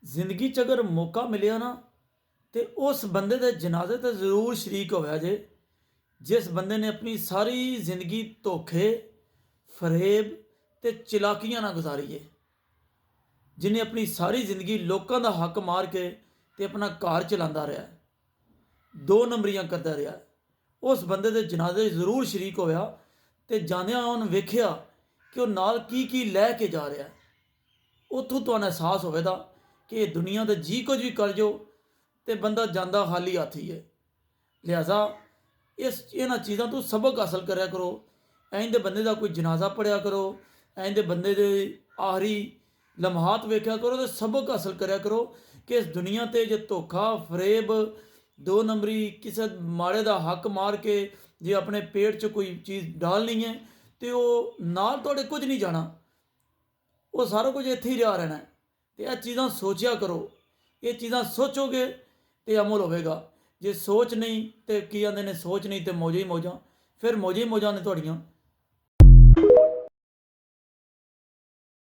ਜ਼ਿੰਦਗੀ 'ਚ ਅਗਰ ਮੌਕਾ ਮਿਲਿਆ ਨਾ ਤੇ ਉਸ ਬੰਦੇ ਦੇ ਜਨਾਜ਼ੇ ਤੇ ਜ਼ਰੂਰ ਸ਼ਰੀਕ ਹੋਇਆ ਜੇ ਜਿਸ ਬੰਦੇ ਨੇ ਆਪਣੀ ਸਾਰੀ ਜ਼ਿੰਦਗੀ ਧੋਖੇ, ਫਰੇਬ ਤੇ ਚਲਾਕੀਆਂ ਨਾਲ ਗੁਜ਼ਾਰੀ ਏ। ਜਿਹਨੇ ਆਪਣੀ ਸਾਰੀ ਜ਼ਿੰਦਗੀ ਲੋਕਾਂ ਦਾ ਹੱਕ ਮਾਰ ਕੇ ਤੇ ਆਪਣਾ ਘਰ ਚਲਾਉਂਦਾ ਰਿਹਾ, ਦੋ ਨੰਬਰੀਆਂ ਕਰਦਾ ਰਿਹਾ। ਉਸ ਬੰਦੇ ਦੇ ਜਨਾਜ਼ੇ 'ਚ ਜ਼ਰੂਰ ਸ਼ਰੀਕ ਹੋਇਆ ਤੇ ਜਾਂਦਿਆਂ ਉਹਨੇ ਵੇਖਿਆ ਕਿ ਉਹ ਨਾਲ ਕੀ ਕੀ ਲੈ ਕੇ ਜਾ ਰਿਹਾ। ਉੱਥੋਂ ਤੁਹਾਨੂੰ ਅਹਿਸਾਸ ਹੋਵੇਗਾ ਕਿ ਇਹ ਦੁਨੀਆ ਦੇ ਜੀ ਕੁਝ ਵੀ ਕਰ ਜੋ ਤੇ ਬੰਦਾ ਜਾਂਦਾ ਖਾਲੀ ਹੱਥ ਹੀ ਹੈ। ਲਿਹਾਜ਼ਾ ਇਹਨਾਂ ਚੀਜ਼ਾਂ ਤੋਂ ਸਬਕ ਹਾਸਲ ਕਰਿਆ ਕਰੋ। ਇੰਝ ਦੇ ਬੰਦੇ ਦਾ ਕੋਈ ਜਨਾਜ਼ਾ ਪੜ੍ਹਿਆ ਕਰੋ, ਇੰਝ ਦੇ ਬੰਦੇ ਦੇ ਆਖਰੀ ਲਮਹਾਤ ਵੇਖਿਆ ਕਰੋ ਤੇ ਸਬਕ ਹਾਸਲ ਕਰਿਆ ਕਰੋ ਕਿ ਇਸ ਦੁਨੀਆ 'ਤੇ ਜੇ ਧੋਖਾ, ਫਰੇਬ, ਦੋ ਨੰਬਰੀ, ਕਿਸੇ ਮਾੜੇ ਦਾ ਹੱਕ ਮਾਰ ਕੇ ਜੇ ਆਪਣੇ ਪੇਟ 'ਚ ਕੋਈ ਚੀਜ਼ ਡਾਲਣੀ ਹੈ ਤੇ ਉਹ ਨਾਲ ਤੁਹਾਡੇ ਕੁਝ ਨਹੀਂ ਜਾਣਾ, ਉਹ ਸਾਰਾ ਕੁਝ ਇੱਥੇ ਹੀ ਰਿਹਾ ਰਹਿਣਾ। ਤੇ ਇਹ ਚੀਜ਼ਾਂ ਸੋਚਿਆ ਕਰੋ। ਇਹ ਚੀਜ਼ਾਂ ਸੋਚੋਗੇ ਤੇ ਅਮਲ ਹੋਵੇਗਾ। ਜੇ ਸੋਚ ਨਹੀਂ ਤੇ ਕੀ ਆਂਦੇ ਨੇ, ਸੋਚ ਨਹੀਂ ਤੇ ਮੌਜਾਂ ਹੀ ਮੌਜਾਂ। ਫਿਰ ਮੌਜਾਂ ਹੀ ਮੌਜਾਂ ਨੇ ਤੁਹਾਡੀਆਂ।